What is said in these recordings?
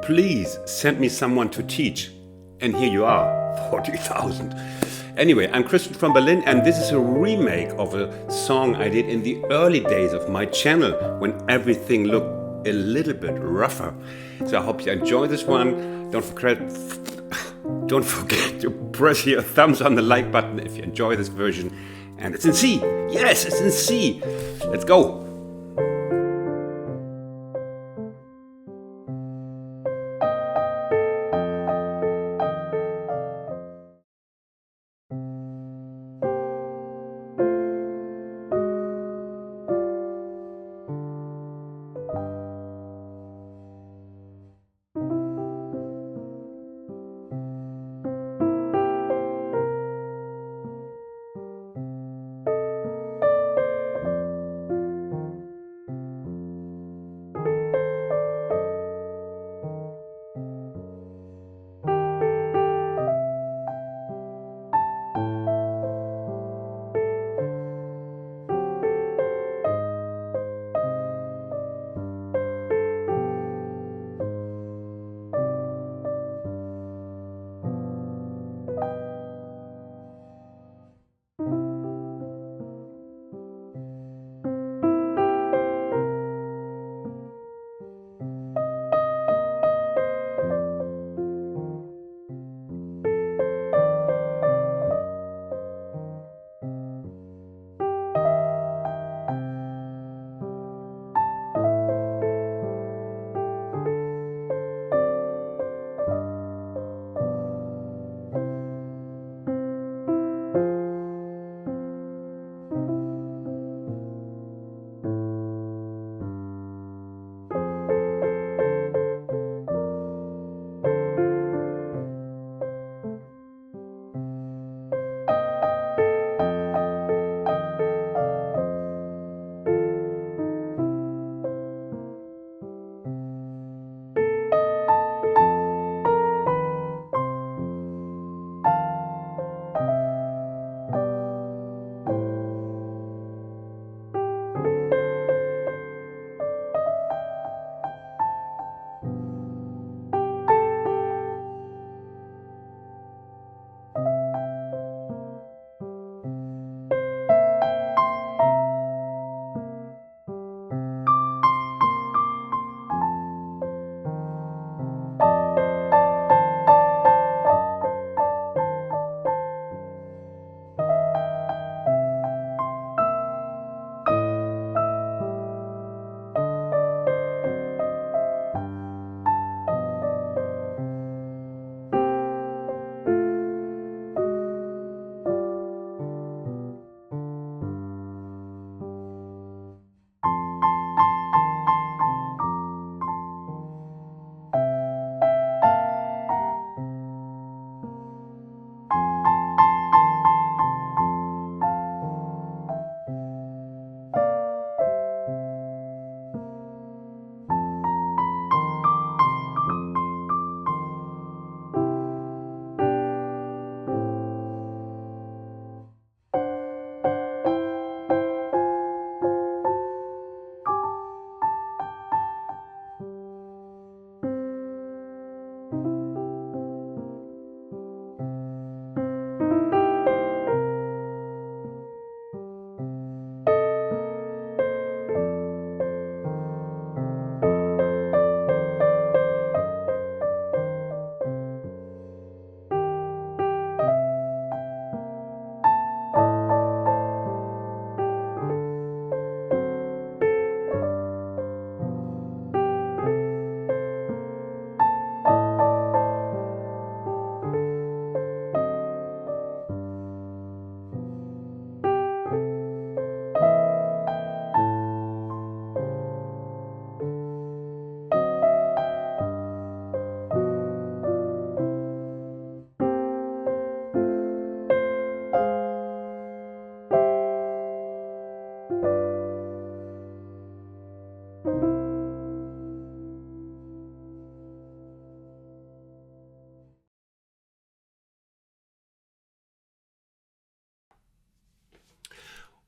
please send me someone to teach. And here you are, 40,000. Anyway, I'm Christian from Berlin, and this is a remake of a song I did in the early days of my channel when everything looked a little bit rougher. So I hope you enjoy this one. Don't forget to press your thumbs on the like button if you enjoy this version. And it's in C. Yes, it's in C. Let's go.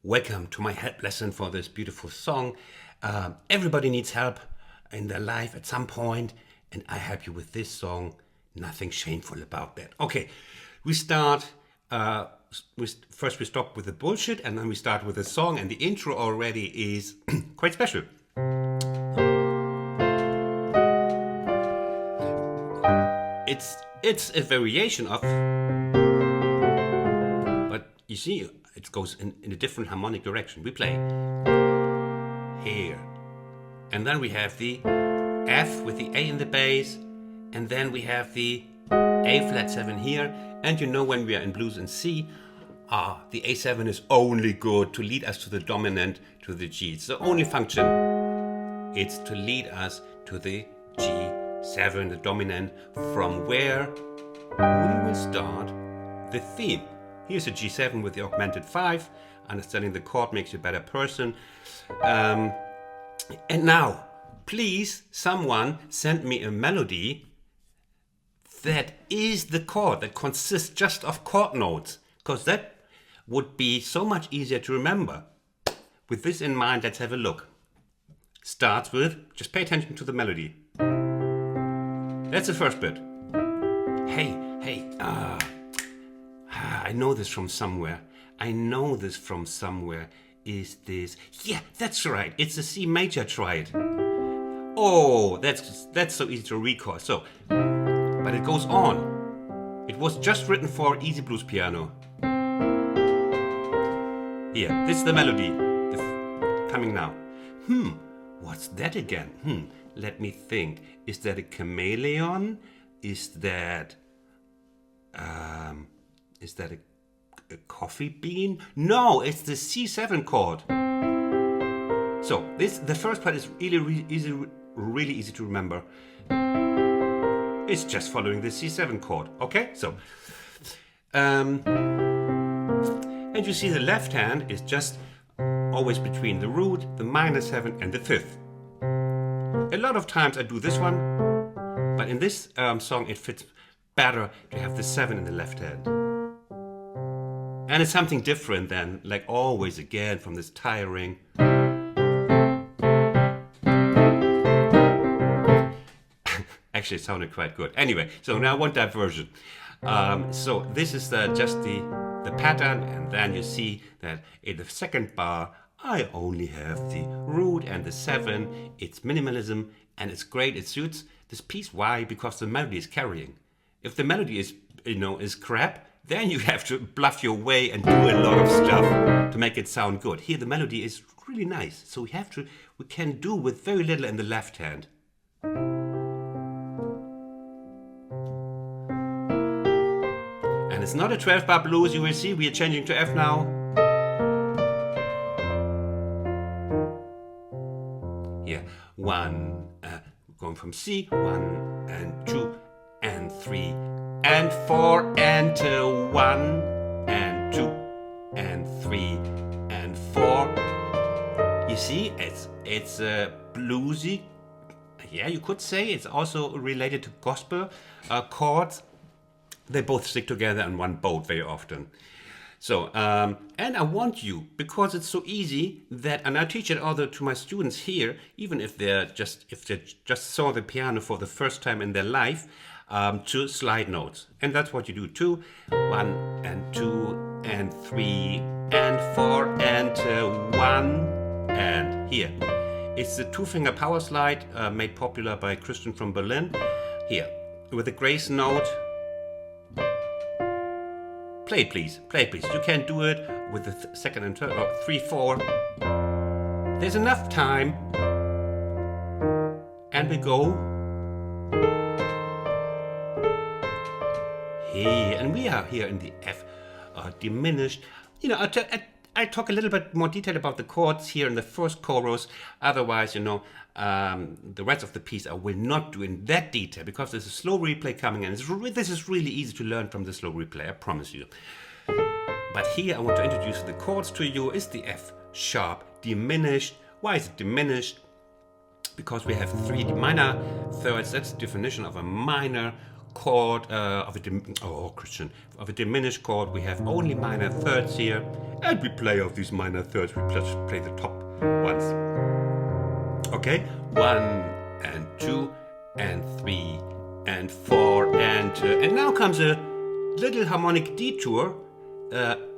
Welcome to my help lesson for this beautiful song. Everybody needs help in their life at some point, and I help you with this song. Nothing shameful about that. Okay, we start. First we stop with the bullshit, and then we start with the song, and the intro already is quite special. It's a variation of, but you see, it goes in a different harmonic direction. We play here, and then we have the F with the A in the bass, and then we have the A flat 7 here. And you know, when we are in blues in C, the A7 is only good to lead us to the dominant, to the G. It's the only function. It's to lead us to the G7, the dominant, from where we will start the theme. Here's a G7 with the augmented 5. Understanding the chord makes you a better person. And now, please, someone send me a melody that is the chord, that consists just of chord notes, because that would be so much easier to remember. With this in mind, let's have a look. Starts with, just pay attention to the melody. That's the first bit. Hey, I know this from somewhere. Is this? Yeah, that's right. It's a C major triad. Oh, that's so easy to recall. So, but it goes on. It was just written for easy blues piano. Here, this is the melody. Coming now. What's that again? Let me think. Is that a chameleon? Is that a coffee bean? No, it's the C7 chord. So the first part is really easy to remember. It's just following the C7 chord. Okay, so and you see the left hand is just always between the root, the minor 7, and the 5th. A lot of times I do this one, but in this song it fits better to have the 7 in the left hand. And it's something different than, like always again, from this tiring. Actually, it sounded quite good. Anyway, so now one diversion. So this is just the pattern, and then you see that in the second bar, I only have the root and the 7. It's minimalism, and it's great. It suits this piece. Why? Because the melody is carrying. If the melody is crap, then you have to bluff your way and do a lot of stuff to make it sound good. Here the melody is really nice, so we can do with very little in the left hand. And it's not a 12-bar blues. You will see we are changing to F now. Here, 1, going from C, 1 and 2 and 3 and 4 and 1 and 2 and 3 and 4. You see, it's bluesy. Yeah, you could say it's also related to gospel chords. They both stick together in one boat very often. So, and I want you, because it's so easy that, and I teach it also to my students here, even if they just saw the piano for the first time in their life, to slide notes. And that's what you do too. 1 and 2 and 3 and 4 and 1 and here. It's the 2-finger power slide made popular by Christian from Berlin. Here, with a grace note. Play it, please. You can do it with the second and third, or 3, 4. There's enough time. And we go here, and we are here in the F diminished. I talk a little bit more detail about the chords here in the first chorus. Otherwise, the rest of the piece I will not do in that detail, because there's a slow replay coming in. This is really easy to learn from the slow replay, I promise you. But here I want to introduce the chords to you. It's the F sharp diminished. Why is it diminished? Because we have 3 minor thirds. That's the definition of a minor chord, of a diminished chord. We have only minor thirds here, and we play of these minor thirds. We just play the top ones. Okay, 1 and 2 and 3 and 4 and now comes a little harmonic detour.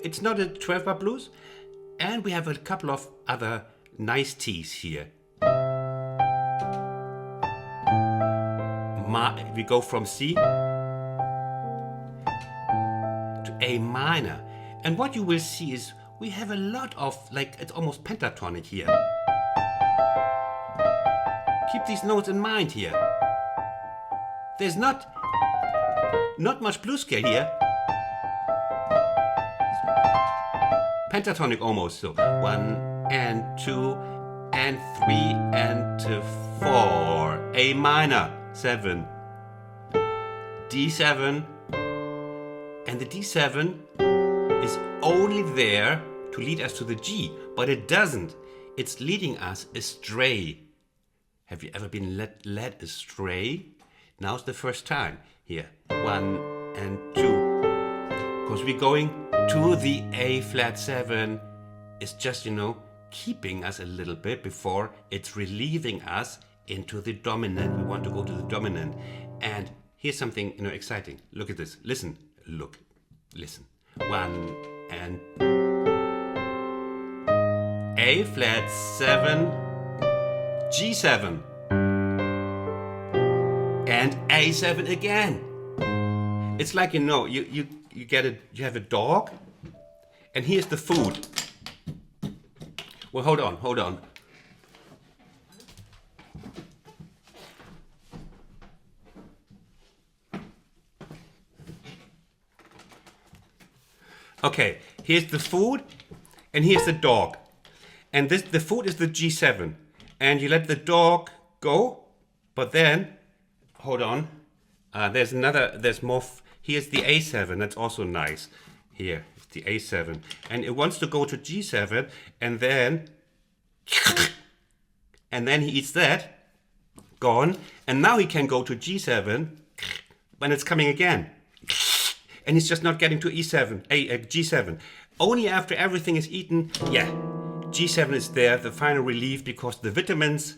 It's not a 12-bar blues, and we have a couple of other nice T's here. We go from C to A minor, and what you will see is we have a lot of, like, it's almost pentatonic here. Keep these notes in mind here. There's not much blues scale here. Pentatonic almost, so 1 and 2 and 3 and 4. A minor, 7. D7, and the D7 is only there to lead us to the G, but it doesn't. It's leading us astray. Have you ever been led astray? Now's the first time. Here, 1 and 2. Because we're going to the A flat 7. It's just, keeping us a little bit before it's relieving us into the dominant. We want to go to the dominant. And here's something, exciting. Look at this. Listen. Look. Listen. 1 and A flat 7, G7, and A7 again. It's like, you have a dog, and here's the food. Well, hold on. Okay, here's the food, and here's the dog. And the food is the G7. And you let the dog go, but then, hold on, there's more, here's the A7, that's also nice. Here, it's the A7. And it wants to go to G7, and then he eats that, gone. And now he can go to G7, when it's coming again. And he's just not getting to G7. Only after everything is eaten, G7 is there, the final relief, because the vitamins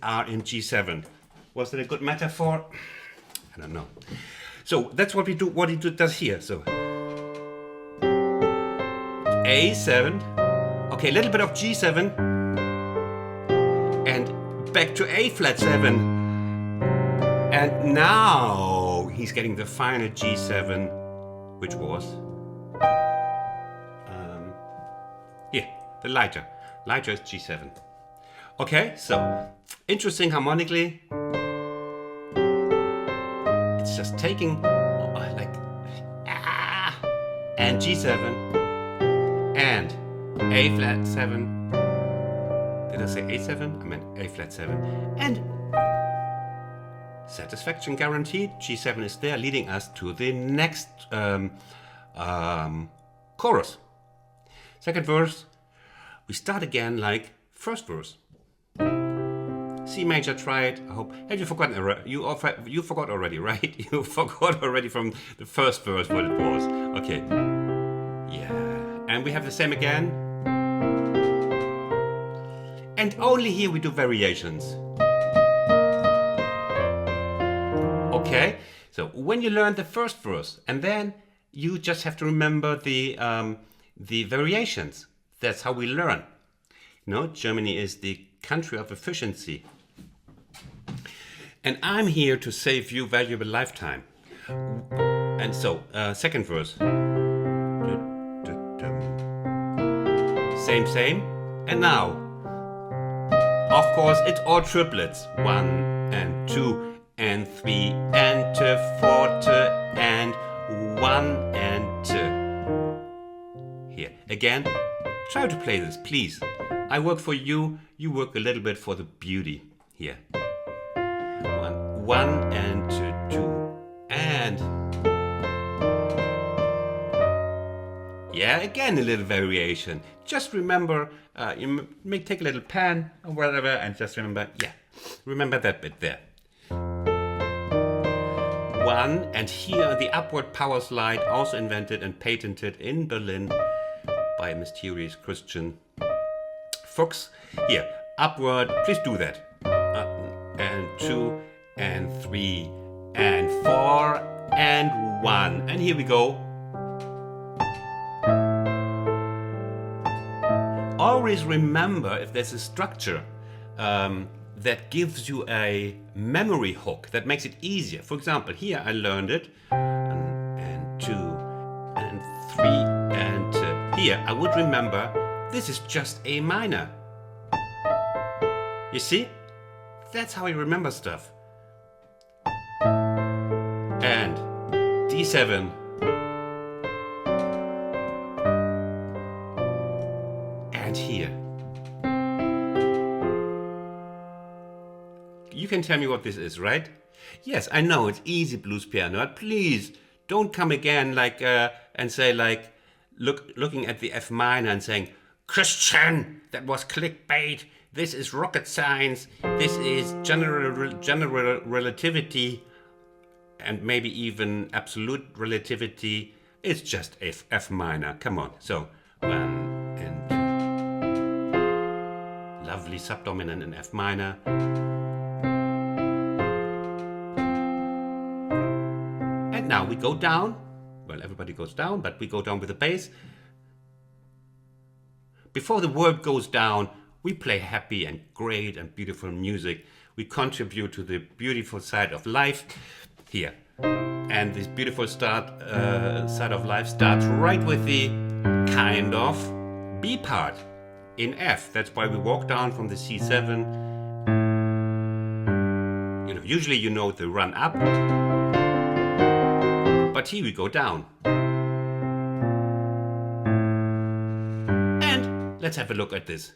are in G7. Was that a good metaphor? I don't know. So that's what we do. What he does here. So A7. Okay, a little bit of G7, and back to A flat 7. And now he's getting the final G7, which was the lighter. Lighter is G7. Okay, so interesting harmonically. It's just taking and G7 and A flat 7. Did I say A7? I meant A flat 7. And satisfaction guaranteed. G7 is there, leading us to the next chorus. Second verse. We start again like first verse. C major triad. I hope. Have you forgotten? You forgot already, right? You forgot already from the first verse what it was. Okay. Yeah. And we have the same again. And only here we do variations. Okay. So when you learn the first verse, and then you just have to remember the variations. That's how we learn. Germany is the country of efficiency. And I'm here to save you valuable lifetime. And so, second verse. Same. And now, of course, it's all triplets. 1 and 2 and 3 and 4 and 1 and 2. Here, again. Try to play this, please. I work for you, you work a little bit for the beauty. Here. 1 and 2 and again a little variation. Just remember, you may take a little pen or whatever, and just remember, remember that bit there. 1, and here the upward power slide, also invented and patented in Berlin by a mysterious Christian Fuchs. Here, upward, please do that. And 2 and 3 and 4 and 1. And here we go. Always remember if there's a structure that gives you a memory hook that makes it easier. For example, here I learned it, and 2 and 3 and here I would remember this is just A minor. You see? That's how you remember stuff. And D7. And here. You can tell me what this is, right? Yes, I know it's easy blues piano, but please don't come again like and say like looking at the F minor and saying, Christian, that was clickbait. This is rocket science. This is general relativity, and maybe even absolute relativity. It's just F minor. Come on. So 1 and 2. Lovely subdominant in F minor. And now we go down. Well, everybody goes down, but we go down with the bass. Before the word goes down, we play happy and great and beautiful music. We contribute to the beautiful side of life here. And this beautiful side of life starts right with the kind of B part in F. That's why we walk down from the C7. You know, usually you know the run up, but here we go down. And let's have a look at this.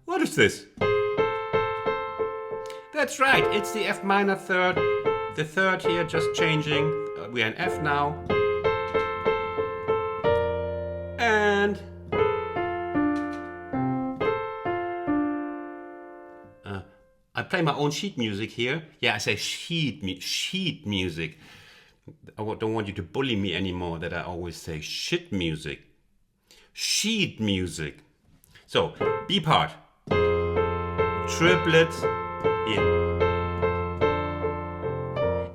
What is this? That's right, it's the F minor third. The third here just changing. We are in F now. And I play my own sheet music here. Yeah, I say sheet music. I don't want you to bully me anymore that I always say shit music. Sheet music. So, B part. Triplets here.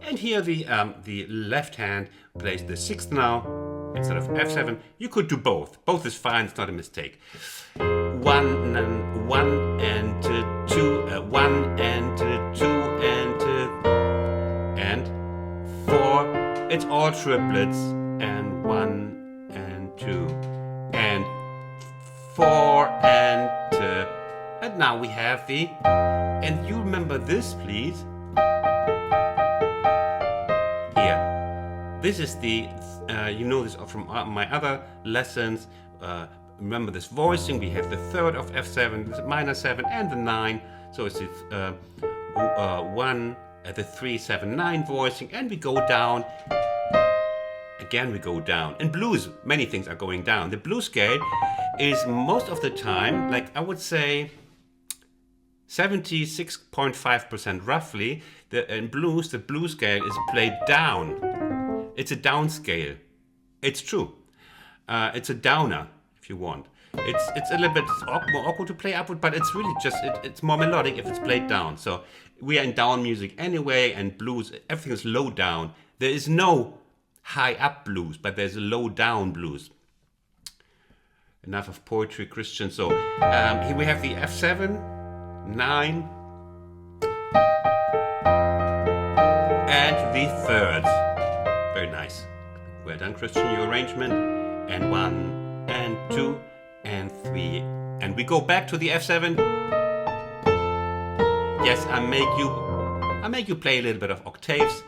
And here the left hand plays the 6th now instead of F7. You could do both. Both is fine, it's not a mistake. 1 and 1 and 2, 1 and 2 and 4. It's all triplets, and 1 and 2 and 4 and now we have the, and you remember this please. Here, this is the, you know this from my other lessons. Remember this voicing, we have the third of F7, the minor 7 and the 9. So it's 1 at the 3, 7, 9 voicing, and we go down. Again we go down. In blues, many things are going down. The blues scale is most of the time, like I would say 76.5% roughly, in blues, the blues scale is played down. It's a down scale. It's true. It's a downer, if you want. It's a little bit more awkward to play upward, but it's really just, it's more melodic if it's played down. So we are in down music anyway, and blues, everything is low down. There is no high up blues, but there's a low down blues. Enough of poetry, Christian. So here we have the F7, 9, and the thirds. Very nice. Well done, Christian, your arrangement. And 1 and 2 and 3. And we go back to the F7. Yes, I make you play a little bit of octaves.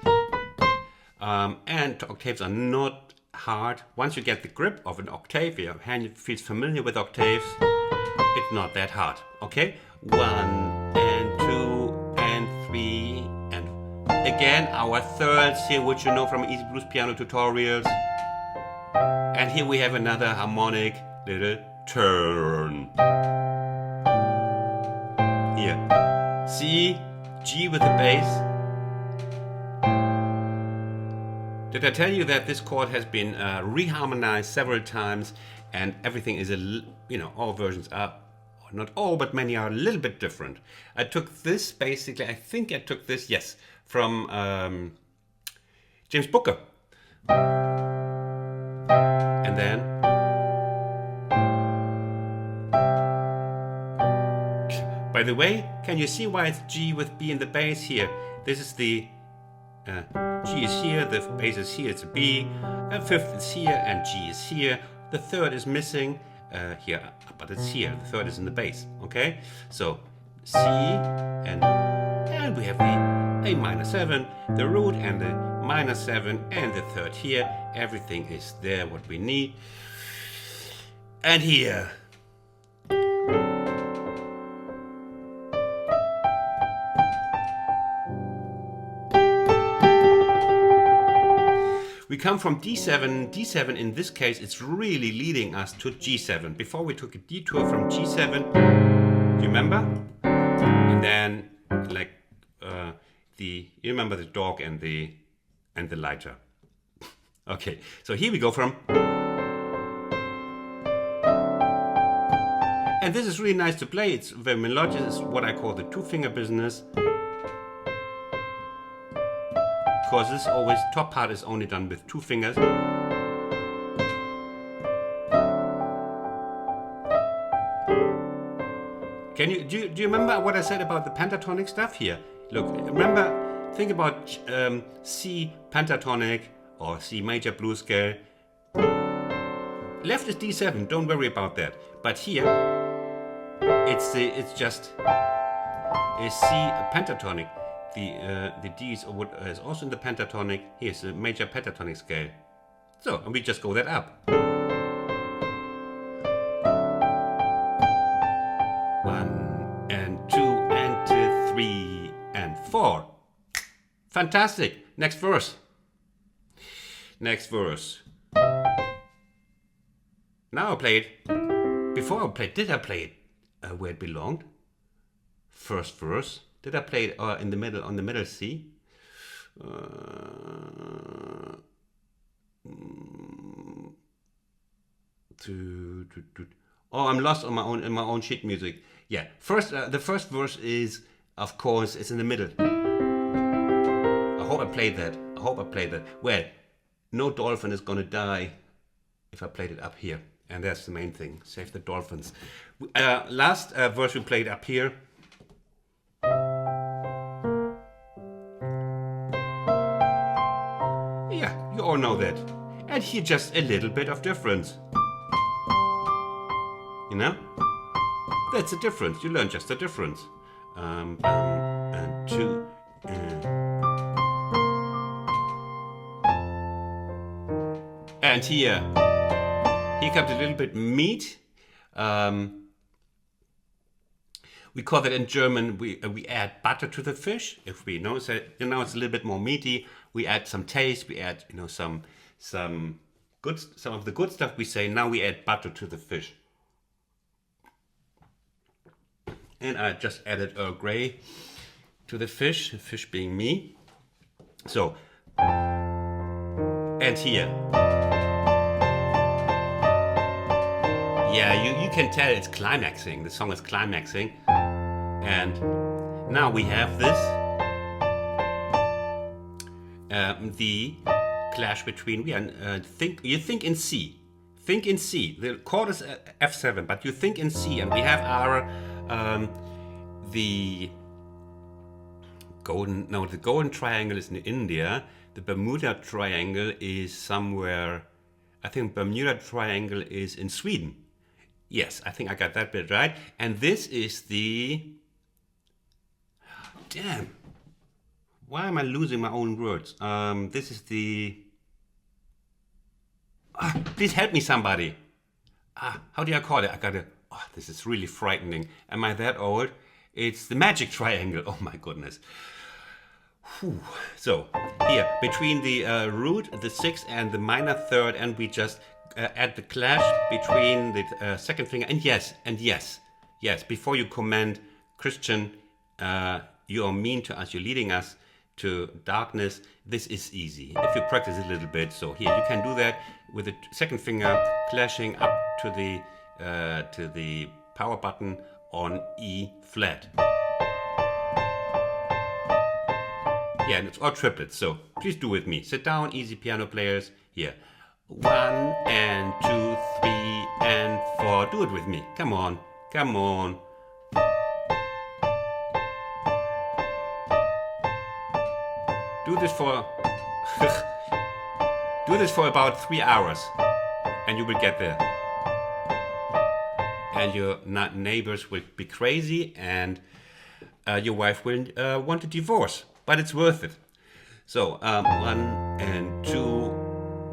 And octaves are not hard. Once you get the grip of an octave, your hand feels familiar with octaves, it's not that hard. Okay? 1 and 2 and 3 and again our thirds here, which you know from easy blues piano tutorials. And here we have another harmonic little turn. Here. C, G with the bass. Did I tell you that this chord has been reharmonized several times and everything is all versions are, or not all, but many are a little bit different. I took this basically, I think I took this, yes, from James Booker. And then by the way, can you see why it's G with B in the bass here? This is the G is here, the bass is here, it's a B, a fifth is here, and G is here. The third is missing here, but it's here. The third is in the bass, okay? So C, and we have the A minor 7, the root, and the minor 7, and the third here. Everything is there, what we need. And here. We come from D7. D7 in this case, it's really leading us to G7. Before we took a detour from G7, do you remember? And then like you remember the dog and the lighter. Okay, so here we go from. And this is really nice to play. It's very melodic. It's what I call the two-finger business. Because this always, top part is only done with 2 fingers. Do you remember what I said about the pentatonic stuff here? Look, think about C pentatonic or C major blues scale. Left is D7, don't worry about that. But here, it's just a C pentatonic. The D is also in the pentatonic. Here's the major pentatonic scale. So, and we just go that up. 1 and 2 and 3 and 4. Fantastic. Next verse. Next verse. Now I play it. Before I played, did I play it where it belonged? First verse. Did I play it in the middle, on the middle C? Oh, I'm lost on in my own sheet music. Yeah, the first verse is, of course, it's in the middle. I hope I played that. Well, no dolphin is gonna die if I played it up here, and that's the main thing. Save the dolphins. Last verse we played up here. Yeah, you all know that. And here just a little bit of difference. You know? That's the difference. You learn just the difference. And 2. And here comes a little bit meat. We call that in German, we add butter to the fish. If we know, so, it's a little bit more meaty. We add some taste. We add, some of the good stuff. We say now we add butter to the fish. And I just added Earl Grey to the fish being me. So, and here. Yeah, you can tell it's climaxing. The song is climaxing. And now we have this. The clash between, you think in C. Think in C. The chord is F7, but you think in C. And we have our, the golden triangle is in India. The Bermuda Triangle is somewhere, I think Bermuda Triangle is in Sweden. Yes, I think I got that bit right. And this is the... Damn. Why am I losing my own words? This is the... please help me, somebody. How do I call it? I gotta... this is really frightening. Am I that old? It's the magic triangle. Oh my goodness. Whew. So, here, between the root, the 6th, and the minor 3rd, and we just... add the clash between the second finger and yes, before you comment, Christian, you are mean to us, you're leading us, to darkness, this is easy if you practice a little bit. So here you can do that with the second finger clashing up to the power button on E flat. Yeah, and it's all triplets, so please do with me. Sit down, easy piano players. Here, 1 and 2, 3 and 4. Do it with me. Come on, come on. Do this for do this for about 3 hours, and you will get there. And your neighbors will be crazy, and your wife will want a divorce. But it's worth it. So 1 and 2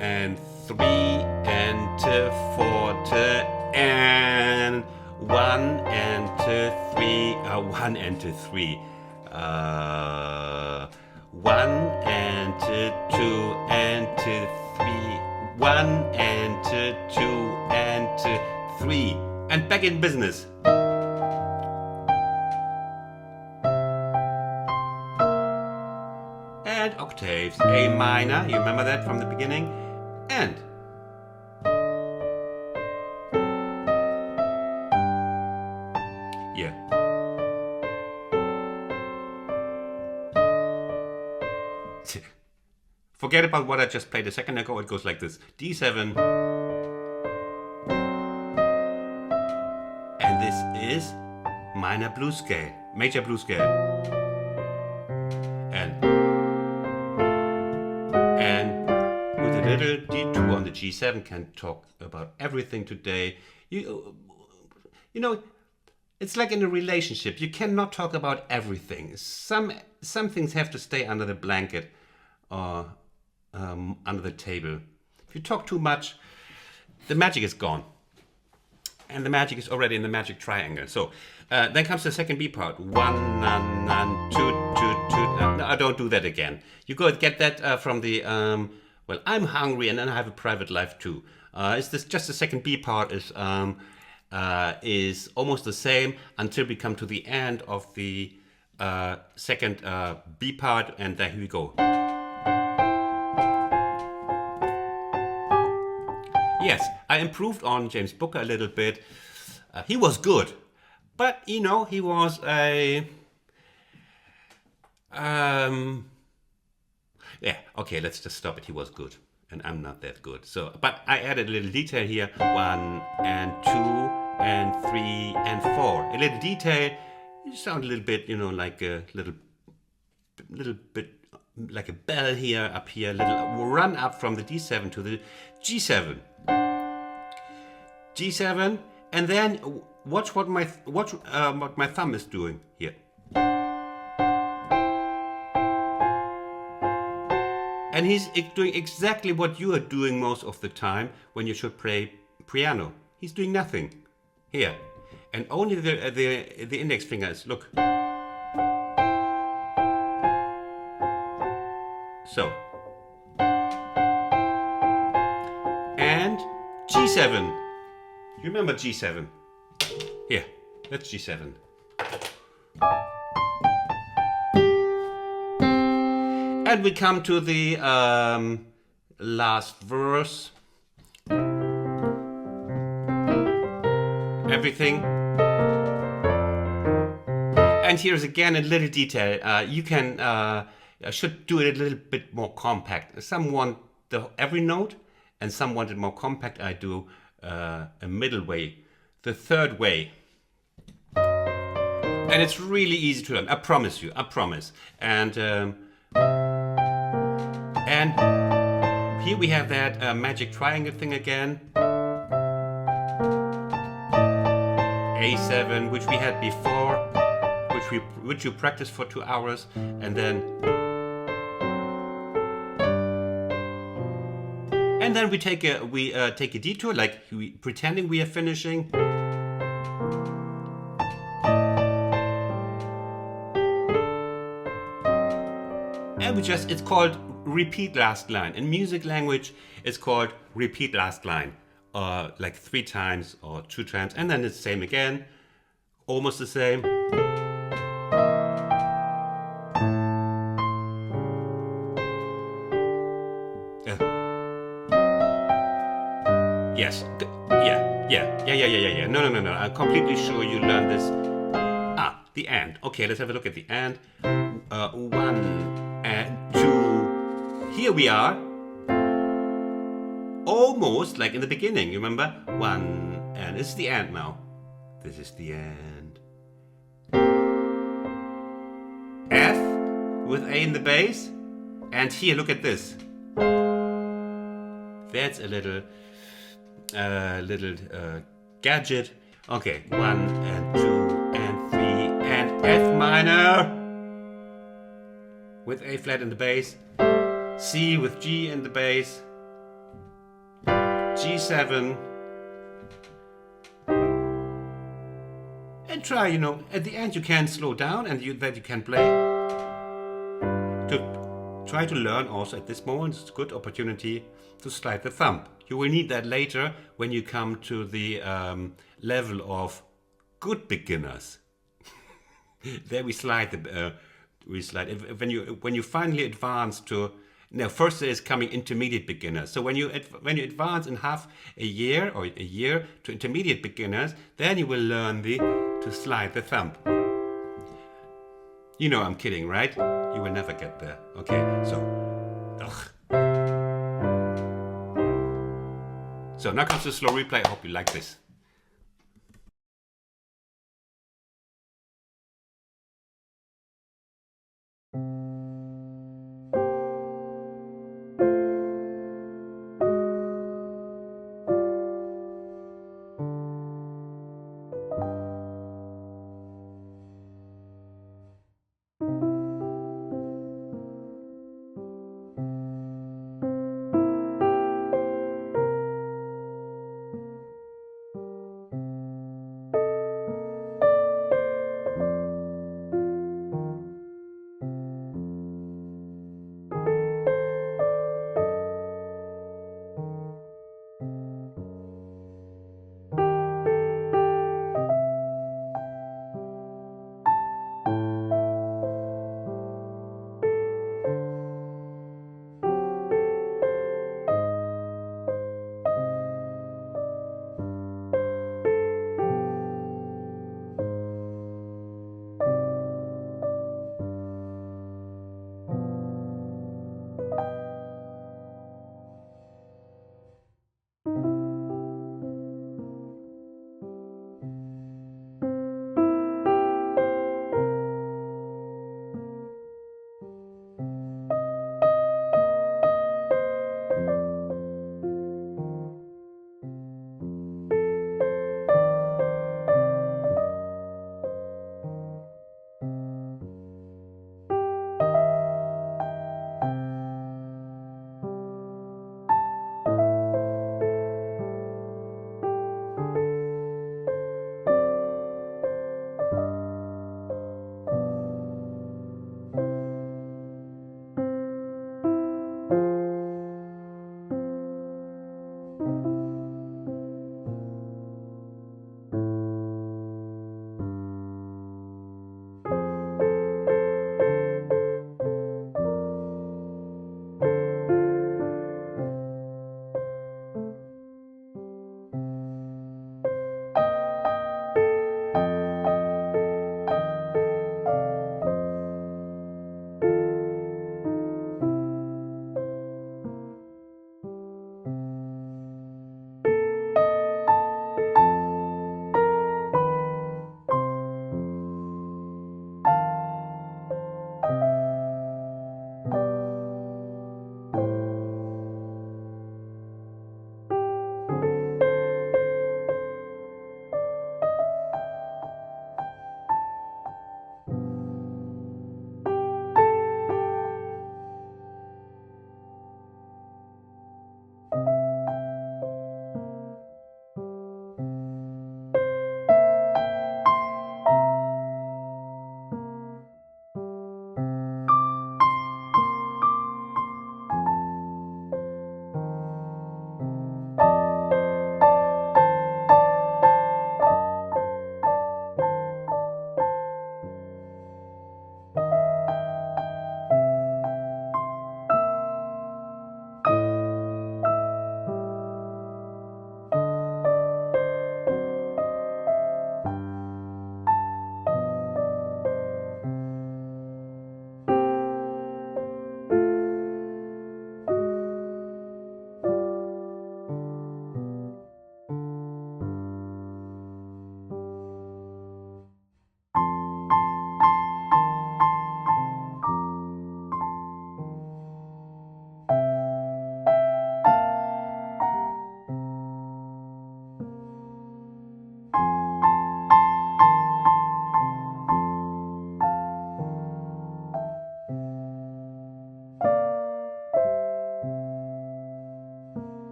and 3 and 4 and 1 and 3 1 and 3 1 and 2 and 3 1 and 2 and 3 and back in business. And octaves, A minor, you remember that from the beginning, and yeah. Forget about what I just played a second ago, it goes like this, D7, and this is minor blues scale, major blues scale, and with a little detour on the G7 can talk about everything today. You know, it's like in a relationship. You cannot talk about everything. Some things have to stay under the blanket or under the table. If you talk too much, the magic is gone. And the magic is already in the magic triangle. So then comes the second B part. 1, nan, nan, 2, 2, 2. No, I don't do that again. You go get that from the, well, I'm hungry and then I have a private life too. It's this, just the second B part is almost the same until we come to the end of the second B part, and there we go. Yes, I improved on James Booker a little bit. He was good, but you know, he was a yeah, okay, let's just stop it. He was good, and I'm not that good. So, but I added a little detail here. 1 and 2 and 3 and 4. A little detail. You sound a little bit, you know, like a little bit like a bell here, up here. Little run up from the D7 to the G7. G7, and then watch what my thumb is doing here. And he's doing exactly what you are doing most of the time when you should play piano. He's doing nothing here, and only the index finger is, look. So, and G7. You remember G7? Here, that's G7. And we come to the last verse. Everything. And here's again a little detail. You can should do it a little bit more compact. Some want every note, and some want it more compact. I do a middle way, the third way. And it's really easy to learn. I promise you. I promise. And here we have that magic triangle thing again. A7, which we had before, which you practiced for 2 hours, and then we take a detour, like pretending we are finishing. And it's called repeat last line. In music language, it's called repeat last line. Like 3 times or 2 times, and then it's the same again, almost the same. Yeah. No. I'm completely sure you learned this. Ah, the and. Okay, let's have a look at the and. 1 and 2. Here we are. Almost like in the beginning. You remember? 1 and this is the and now. This is the and. F with A in the bass. And here, look at this. That's a little gadget. Okay, 1 and 2 and 3 and F minor with A flat in the bass, C with G in the bass, G7, and try, at the end you can slow down and that you can play. To try to learn also at this moment, it's a good opportunity to slide the thumb. You will need that later when you come to the level of good beginners. There we slide when you finally advance to. Now, first there is coming intermediate beginners. So when you advance in half a year or a year to intermediate beginners, then you will learn to slide the thumb. I'm kidding, right? You will never get there. Okay, so now comes the slow replay. I hope you like this.